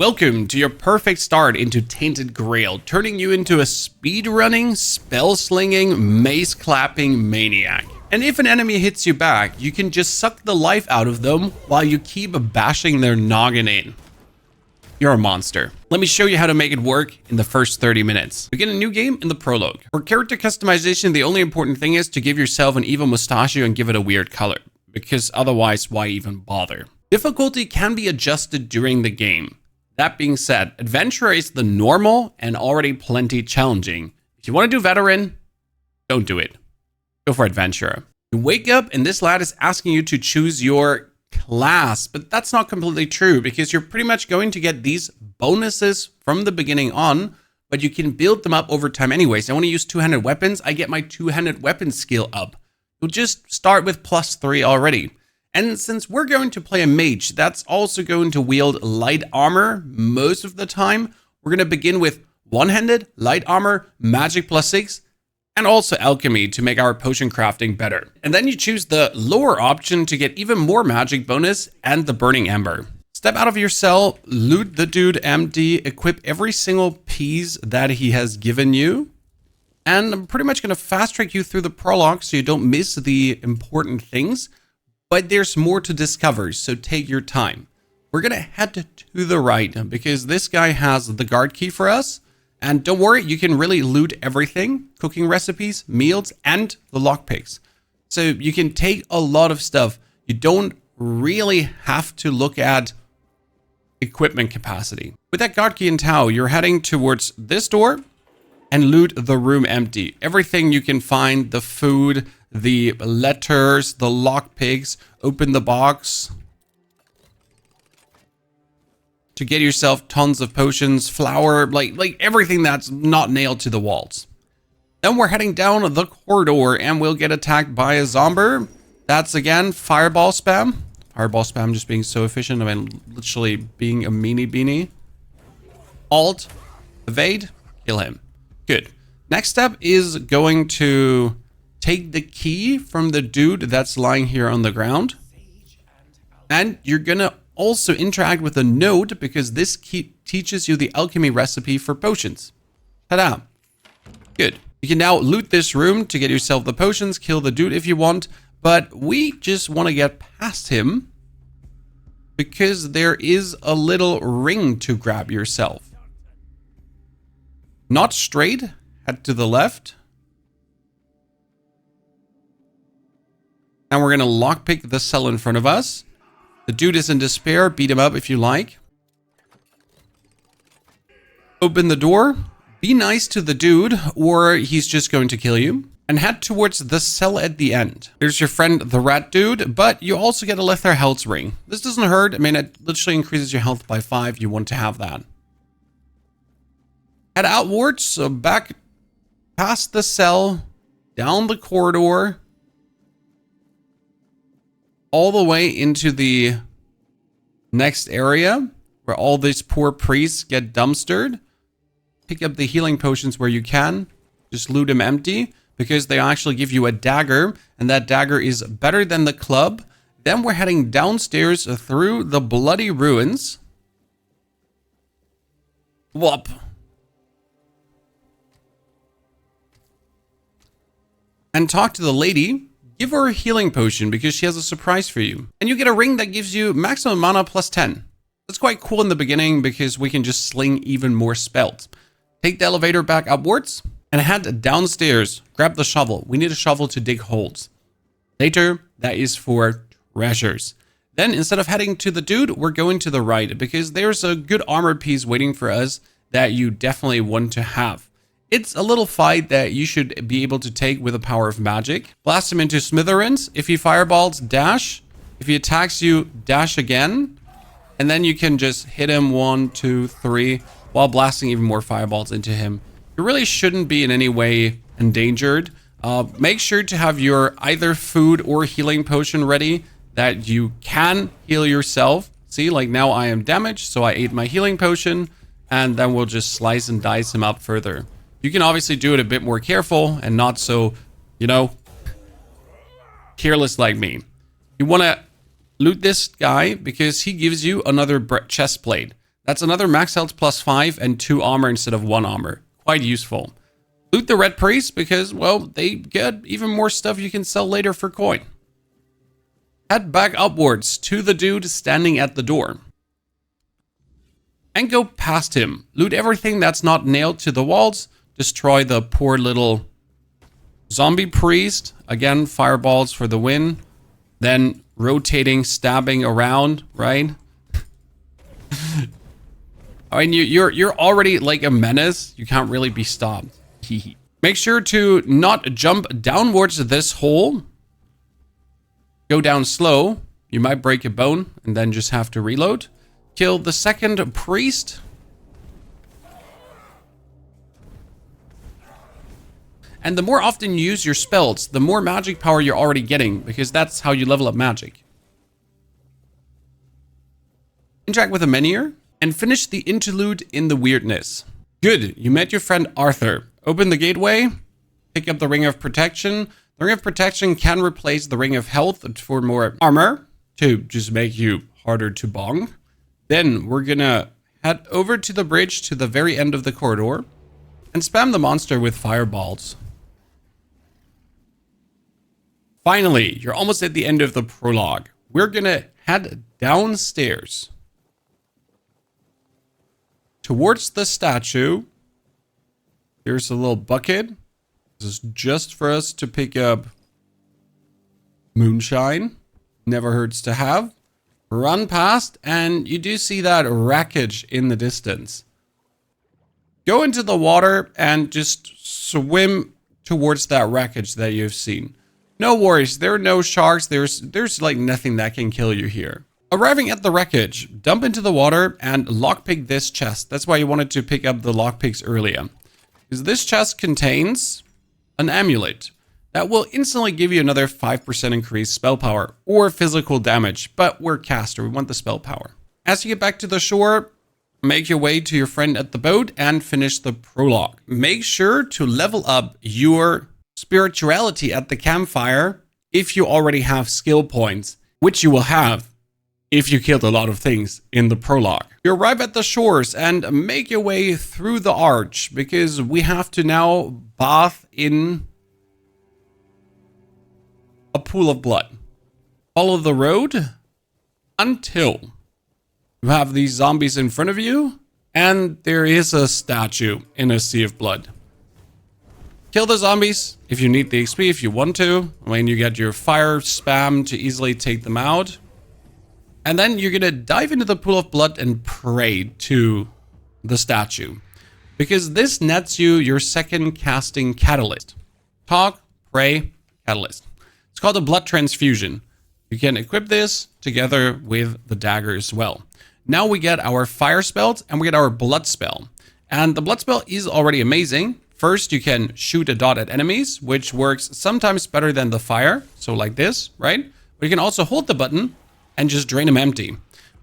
Welcome to your perfect start into Tainted Grail, turning you into a speedrunning, spell-slinging, mace-clapping maniac. And if an enemy hits you back, you can just suck the life out of them while you keep bashing their noggin in. You're a monster. Let me show you how to make it work in the first 30 minutes. Begin a new game in the Prologue. For character customization, the only important thing is to give yourself an evil mustachio and give it a weird color, because otherwise, why even bother? Difficulty can be adjusted during the game. That being said, Adventurer is the normal and already plenty challenging. If you want to do Veteran, don't do it. Go for Adventurer. You wake up and this lad is asking you to choose your class, but that's not completely true because you're pretty much going to get these bonuses from the beginning on, but you can build them up over time anyways. I want to use two-handed weapons. I get my two-handed weapon skill up. You'll just start with +3 already. And since we're going to play a mage that's also going to wield light armor most of the time, we're going to begin with one-handed, light armor, magic +6, and also alchemy to make our potion crafting better. And then you choose the lower option to get even more magic bonus and the burning ember. Step out of your cell, loot the dude empty, equip every single piece that he has given you. And I'm pretty much going to fast track you through the prologue so you don't miss the important things. But there's more to discover, so take your time. We're going to head to the right because this guy has the guard key for us. And don't worry, you can really loot everything. Cooking recipes, meals, and the lockpicks. So you can take a lot of stuff. You don't really have to look at equipment capacity. With that guard key in tow, you're heading towards this door and loot the room empty. Everything you can find, the food, the letters, the lockpicks, open the box to get yourself tons of potions, flour, like everything that's not nailed to the walls. Then we're heading down the corridor and we'll get attacked by a zombie. That's again fireball spam. Fireball spam just being so efficient. I mean, literally being a meanie beanie. Alt, evade, kill him. Good. Next step is going to take the key from the dude that's lying here on the ground. And you're gonna also interact with a node because this key teaches you the alchemy recipe for potions. Ta-da. Good. You can now loot this room to get yourself the potions, kill the dude if you want, but we just want to get past him because there is a little ring to grab yourself. Not straight, head to the left. And we're going to lockpick the cell in front of us. The dude is in despair. Beat him up if you like. Open the door. Be nice to the dude or he's just going to kill you. And head towards the cell at the end. There's your friend, the rat dude, but you also get a Lether health ring. This doesn't hurt. I mean, it literally increases your health by 5. You want to have that. Head outwards, so back past the cell, down the corridor, all the way into the next area where all these poor priests get dumpstered. Pick up the healing potions where you can. Just loot them empty because they actually give you a dagger and that dagger is better than the club. Then we're heading downstairs through the bloody ruins. Whoop. And talk to the lady. Give her a healing potion because she has a surprise for you. And you get a ring that gives you maximum mana +10. That's quite cool in the beginning because we can just sling even more spells. Take the elevator back upwards and head downstairs. Grab the shovel. We need a shovel to dig holes. Later, that is for treasures. Then instead of heading to the dude, we're going to the right because there's a good armor piece waiting for us that you definitely want to have. It's a little fight that you should be able to take with the power of magic. Blast him into smithereens. If he fireballs, dash. If he attacks you, dash again. And then you can just hit him 1, 2, 3 while blasting even more fireballs into him. You really shouldn't be in any way endangered. Make sure to have your either food or healing potion ready that you can heal yourself. See, like now I am damaged, so I ate my healing potion. And then we'll just slice and dice him up further. You can obviously do it a bit more careful and not so, careless like me. You want to loot this guy because he gives you another chest plate. That's another max health plus 5 and 2 armor instead of 1 armor. Quite useful. Loot the red priest because, well, they get even more stuff you can sell later for coin. Head back upwards to the dude standing at the door. And go past him. Loot everything that's not nailed to the walls. Destroy the poor little zombie priest. Again, fireballs for the win. Then rotating, stabbing around, right? I mean, you're already like a menace. You can't really be stopped. Make sure to not jump downwards this hole. Go down slow. You might break a bone and then just have to reload. Kill the second priest. And the more often you use your spells, the more magic power you're already getting, because that's how you level up magic. Interact with a menhir and finish the interlude in the weirdness. Good, you met your friend Arthur. Open the gateway, pick up the Ring of Protection. The Ring of Protection can replace the Ring of Health for more armor, to just make you harder to bong. Then we're gonna head over to the bridge to the very end of the corridor and spam the monster with fireballs. Finally, you're almost at the end of the prologue. We're gonna head downstairs towards the statue. Here's a little bucket. This is just for us to pick up moonshine. Never hurts to have. Run past, and you do see that wreckage in the distance. Go into the water and just swim towards that wreckage that you've seen. No worries, there are no sharks. There's like nothing that can kill you here. Arriving at the wreckage, dump into the water and lockpick this chest. That's why you wanted to pick up the lockpicks earlier. Because this chest contains an amulet that will instantly give you another 5% increased spell power or physical damage, but we're caster, we want the spell power. As you get back to the shore, make your way to your friend at the boat and finish the prologue. Make sure to level up your spirituality at the campfire if you already have skill points, which you will have if you killed a lot of things in the prologue. You arrive at the shores and make your way through the arch because we have to now bath in a pool of blood. Follow the road until you have these zombies in front of you and there is a statue in a sea of blood. Kill the zombies if you need the XP, if you want to. When you get your fire spam to easily take them out. And then you're gonna dive into the pool of blood and pray to the statue. Because this nets you your second casting catalyst. Talk, pray, catalyst. It's called a blood transfusion. You can equip this together with the dagger as well. Now we get our fire spells and we get our blood spell. And the blood spell is already amazing. First, you can shoot a dot at enemies, which works sometimes better than the fire. So like this, right? But you can also hold the button and just drain them empty.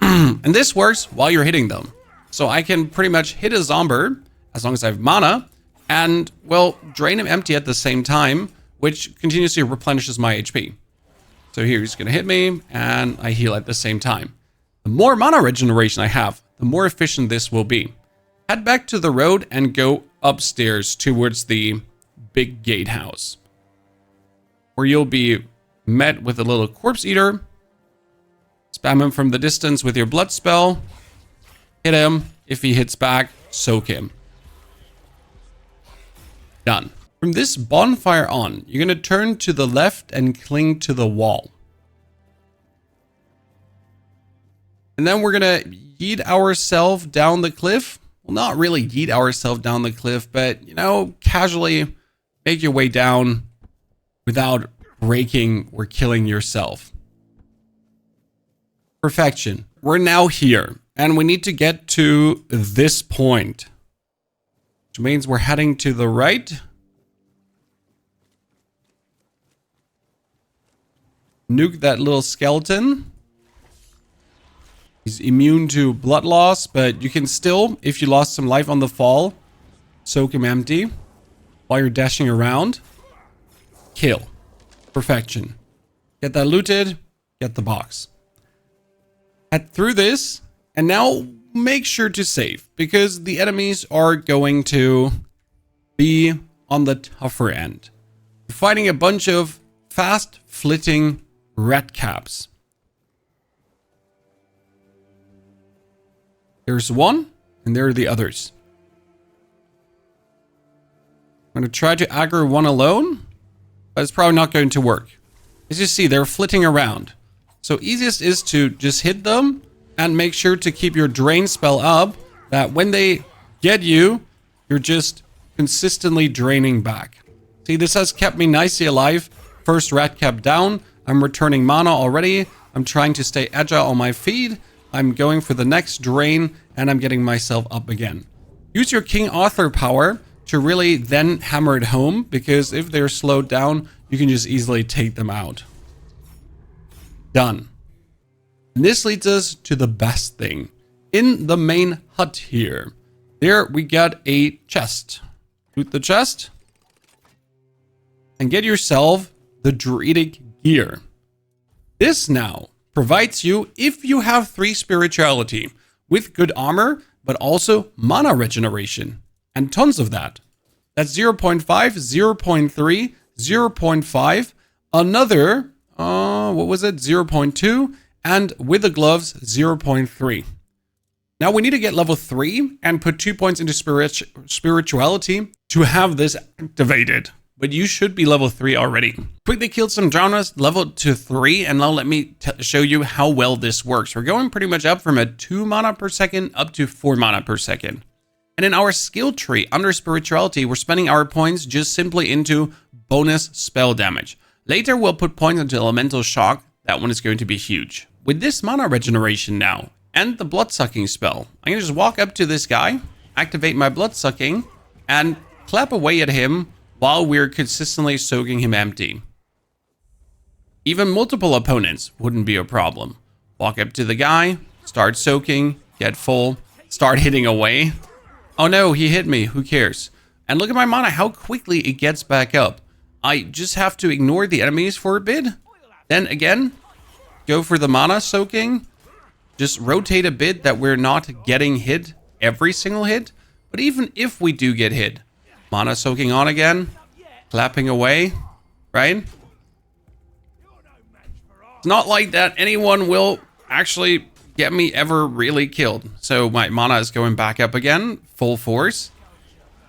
And this works while you're hitting them. So I can pretty much hit a zomber, as long as I have mana, and, well, drain him empty at the same time, which continuously replenishes my HP. So here he's gonna hit me, and I heal at the same time. The more mana regeneration I have, the more efficient this will be. Head back to the road and go upstairs towards the big gatehouse, where you'll be met with a little corpse eater. Spam him from the distance with your blood spell. Hit him. If he hits back, soak him. Done. From this bonfire on, you're going to turn to the left and cling to the wall. And then we're going to yeet ourselves down the cliff. Well, not really yeet ourselves down the cliff, but, you know, casually make your way down without breaking or killing yourself. Perfection. We're now here, and we need to get to this point, which means we're heading to the right. Nuke that little skeleton. He's immune to blood loss, but you can still, if you lost some life on the fall, soak him empty while you're dashing around. Kill. Perfection. Get that looted, get the box. Head through this, and now make sure to save, because the enemies are going to be on the tougher end. You're fighting a bunch of fast flitting red caps. There's one, and there are the others. I'm going to try to aggro one alone, but it's probably not going to work. As you see, they're flitting around. So easiest is to just hit them and make sure to keep your drain spell up, that when they get you, you're just consistently draining back. See, this has kept me nicely alive. First rat cap down. I'm returning mana already. I'm trying to stay agile on my feet. I'm going for the next drain, and I'm getting myself up again. Use your King Arthur power to really then hammer it home, because if they're slowed down, you can just easily take them out. Done. And this leads us to the best thing. In the main hut here, there we got a chest. Loot the chest and get yourself the Druidic gear. This now provides you, if you have 3 spirituality, with good armor, but also mana regeneration. And tons of that. That's 0.5, 0.3, 0.5, another, what was it? 0.2, and with the gloves, 0.3. Now we need to get level 3 and put 2 points into spirituality to have this activated. But you should be level 3 already. Quickly killed some drowners, leveled to 3, and now let me show you how well this works. We're going pretty much up from a 2 mana per second up to 4 mana per second. And in our skill tree under spirituality, we're spending our points just simply into bonus spell damage. Later, we'll put points into elemental shock. That one is going to be huge. With this mana regeneration now, and the blood sucking spell, I'm gonna just walk up to this guy, activate my blood sucking, and clap away at him while we're consistently soaking him empty. Even multiple opponents wouldn't be a problem. Walk up to the guy, start soaking, get full, start hitting away. Oh no, he hit me, who cares? And look at my mana, how quickly it gets back up. I just have to ignore the enemies for a bit. Then again, go for the mana soaking. Just rotate a bit that we're not getting hit every single hit. But even if we do get hit, mana soaking on again, clapping away, right? It's not like that anyone will actually get me ever really killed. So my mana is going back up again, full force,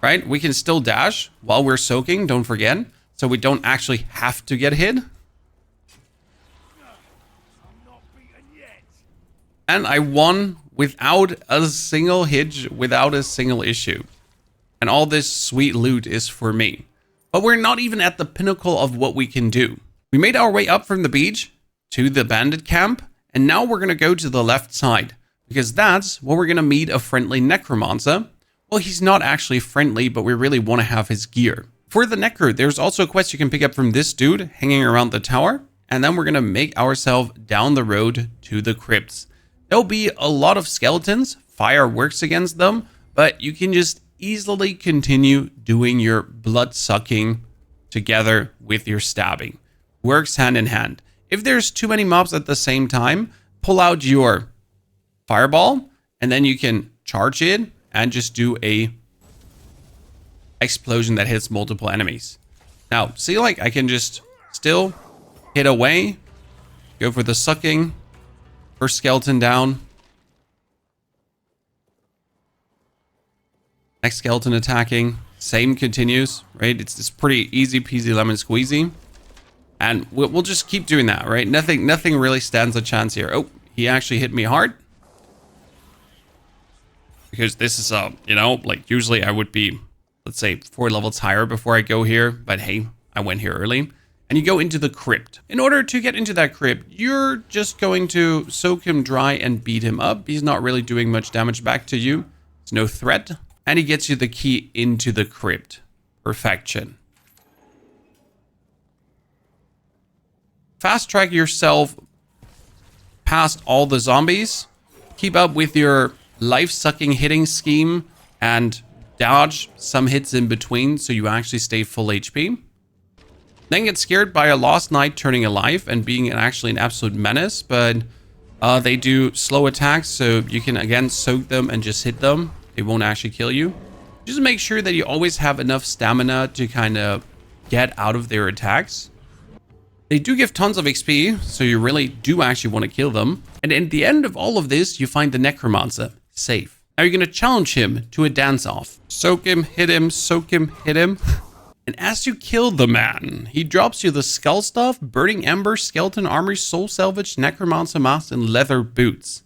right? We can still dash while we're soaking, don't forget. So we don't actually have to get hit. And I won without a single hit, without a single issue. And all this sweet loot is for me. But we're not even at the pinnacle of what we can do. We made our way up from the beach to the bandit camp. And now we're going to go to the left side. Because that's where we're going to meet a friendly necromancer. Well, he's not actually friendly, but we really want to have his gear. For the necro, there's also a quest you can pick up from this dude hanging around the tower. And then we're going to make ourselves down the road to the crypts. There'll be a lot of skeletons. Fire works against them. But you can just easily continue doing your blood sucking together with your stabbing. Works hand in hand. If there's too many mobs at the same time, pull out your fireball and then you can charge it and just do a explosion that hits multiple enemies. Now, see, like I can just still hit away, go for the sucking, first skeleton down. Next skeleton attacking, same continues, right? It's this pretty easy peasy lemon squeezy. And we'll just keep doing that, right? Nothing really stands a chance here. Oh, he actually hit me hard. Because this is, you know, like usually I would be, let's say, 4 levels higher before I go here. But hey, I went here early. And you go into the crypt. In order to get into that crypt, you're just going to soak him dry and beat him up. He's not really doing much damage back to you. It's no threat. And he gets you the key into the crypt. Perfection. Fast track yourself past all the zombies. Keep up with your life-sucking hitting scheme and dodge some hits in between so you actually stay full HP. Then get scared by a lost knight turning alive and being actually an absolute menace, but They do slow attacks, so you can again soak them and just hit them. They won't actually kill you. Just make sure that you always have enough stamina to kind of get out of their attacks. They do give tons of XP, so you really do actually want to kill them. And at the end of all of this, you find the Necromancer, safe. Now you're going to challenge him to a dance-off. Soak him, hit him, soak him, hit him. And as you kill the man, he drops you the Skull Stuff, Burning Ember, Skeleton Armor, Soul Salvage, Necromancer Mask, and Leather Boots.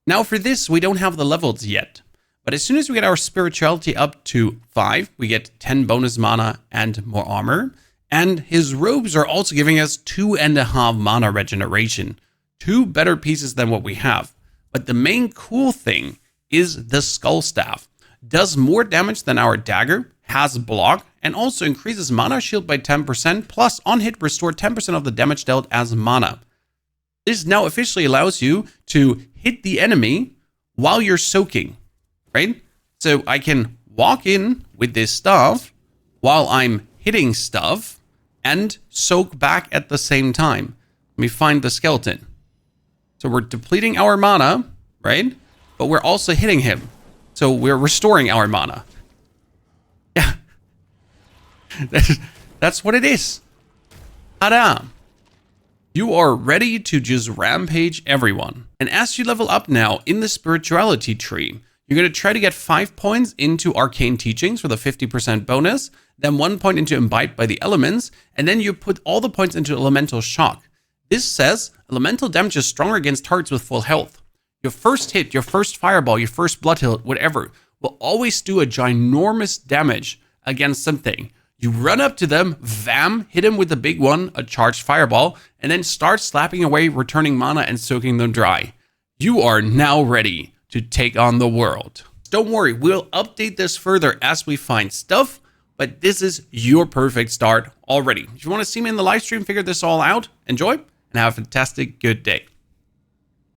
Now for this, we don't have the levels yet. But as soon as we get our spirituality up to 5, we get 10 bonus mana and more armor. And his robes are also giving us 2.5 mana regeneration. 2 better pieces than what we have. But the main cool thing is the Skull Staff. Does more damage than our dagger, has block, and also increases mana shield by 10%, plus on hit restore 10% of the damage dealt as mana. This now officially allows you to hit the enemy while you're soaking. Right? So I can walk in with this stuff while I'm hitting stuff and soak back at the same time. Let me find the skeleton. So we're depleting our mana, right? But we're also hitting him. So we're restoring our mana. Yeah. That's what it is. Ta-da! You are ready to just rampage everyone. And as you level up now in the spirituality tree, you're going to try to get 5 points into Arcane Teachings for the 50% bonus, then 1 point into Imbibe by the Elements, and then you put all the points into Elemental Shock. This says elemental damage is stronger against targets with full health. Your first hit, your first fireball, your first blood hit, whatever, will always do a ginormous damage against something. You run up to them, vam, hit him with the big one, a charged fireball, and then start slapping away, returning mana and soaking them dry. You are now ready to take on the world. Don't worry, we'll update this further as we find stuff, but this is your perfect start already. If you want to see me in the live stream, figure this all out, enjoy, and have a fantastic good day.